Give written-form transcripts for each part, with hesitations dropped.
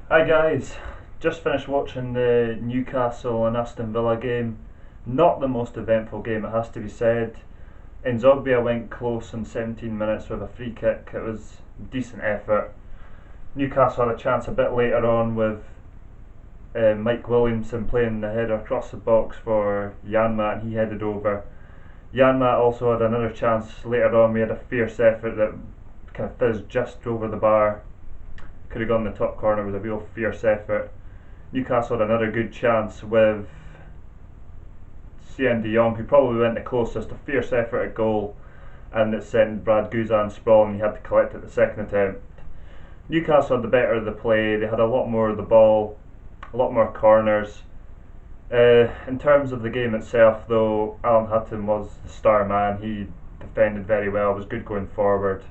Hi guys, just finished watching the Newcastle and Aston Villa game. Not the most eventful game, it has to be said. In Zogbia went close in 17 minutes with a free kick. It was a decent effort. Newcastle had a chance a bit later on with Mike Williamson playing the header across the box for Janmaat, and he headed over. Janmaat also had another chance later on. We had a fierce effort that kind of fizzed just over the bar. Could have gone in the top corner. It was a real fierce effort. Newcastle had another good chance with Cien de Jong, who probably went the closest. A fierce effort at goal, and it sent Brad Guzan sprawling. He had to collect it the second attempt. Newcastle had the better of the play. They had a lot more of the ball, a lot more corners. In terms of the game itself, though, Alan Hutton was the star man. He defended very well. Was good going forward.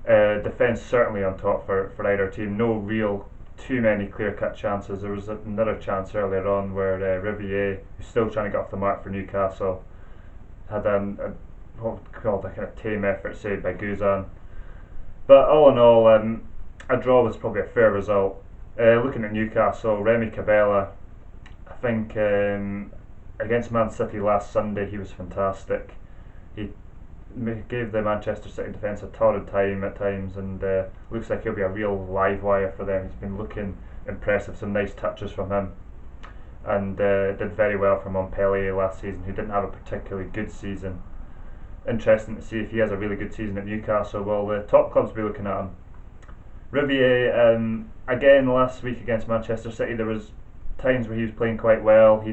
Defence certainly on top for either team. No real too many clear-cut chances. There was another chance earlier on where Riviere, who's still trying to get off the mark for Newcastle, had what called a kind of tame effort saved by Guzan. But all in all, a draw was probably a fair result. Looking at Newcastle, Remy Cabella, I think against Man City last Sunday he was fantastic. He gave the Manchester City defence a torrid time at times, and looks like he'll be a real live wire for them. He's been looking impressive, some nice touches from him, and did very well for Montpellier last season, who didn't have a particularly good season. Interesting to see if he has a really good season at Newcastle. Well, the top clubs will be looking at him. Riviere, again last week against Manchester City, there was times where he was playing quite well. He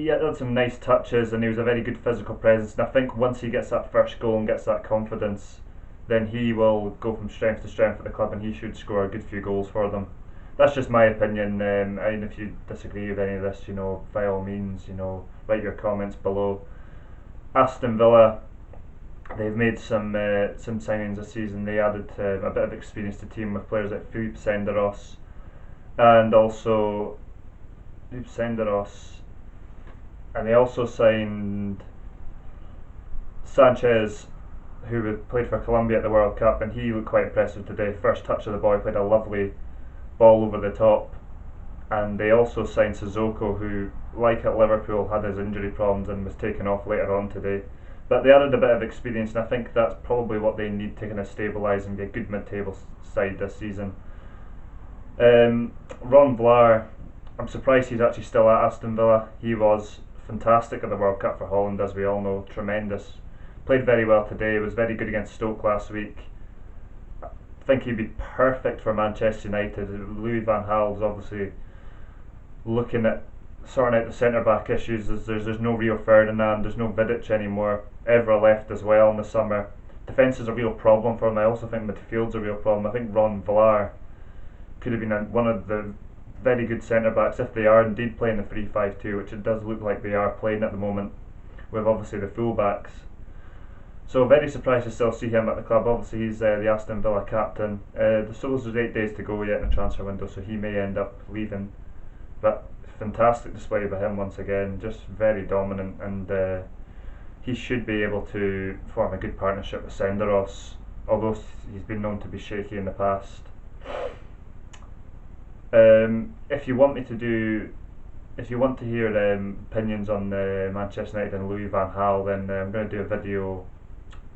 had some nice touches, and he was a very good physical presence. And I think once he gets that first goal and gets that confidence, then he will go from strength to strength at the club, and he should score a good few goals for them. That's just my opinion. And if you disagree with any of this, by all means, write your comments below. Aston Villa, they've made some signings this season. They added a bit of experience to the team with players like Philippe Senderos, and also Philippe Senderos. And they also signed Sanchez, who played for Colombia at the World Cup, and he looked quite impressive today. First touch of the ball, he played a lovely ball over the top. And they also signed Sissoko, who, like at Liverpool, had his injury problems and was taken off later on today. But they added a bit of experience, and I think that's probably what they need to kind of stabilise and be a good mid-table side this season. Ron Vlaar, I'm surprised he's actually still at Aston Villa. He was fantastic at the World Cup for Holland, as we all know. Tremendous. Played very well today. Was very good against Stoke last week. I think he'd be perfect for Manchester United. Louis van Gaal's obviously looking at sorting out the centre back issues. There's no Rio Ferdinand. There's no Vidic anymore. Evra left as well in the summer. Defence is a real problem for him. I also think midfield's a real problem. I think Ron Vlaar could have been one of the very good centre backs if they are indeed playing the 3-5-2, which it does look like they are playing at the moment, with obviously the full backs. So very surprised to still see him at the club. Obviously he's the Aston Villa captain. There's 8 days to go yet in the transfer window, so he may end up leaving. But fantastic display by him once again, just very dominant, and he should be able to form a good partnership with Senderos, although he's been known to be shaky in the past. If you want to hear opinions on Manchester United and Louis van Gaal, then I'm going to do a video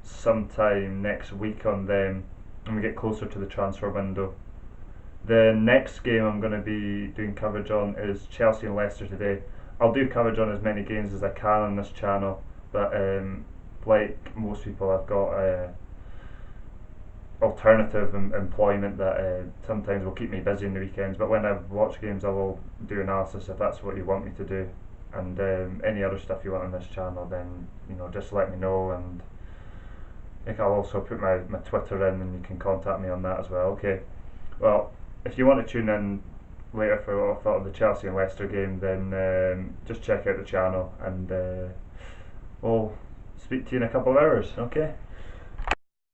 sometime next week on them when we get closer to the transfer window. The next game I'm going to be doing coverage on is Chelsea and Leicester today. I'll do coverage on as many games as I can on this channel, but like most people, I've got alternative employment that sometimes will keep me busy in the weekends. But when I watch games, I will do analysis if that's what you want me to do. And any other stuff you want on this channel, then just let me know, and I'll also put my Twitter in, and you can contact me on that as well. Okay, well, if you want to tune in later for what I thought of the Chelsea and Leicester game, then just check out the channel, and we'll speak to you in a couple of hours. Okay.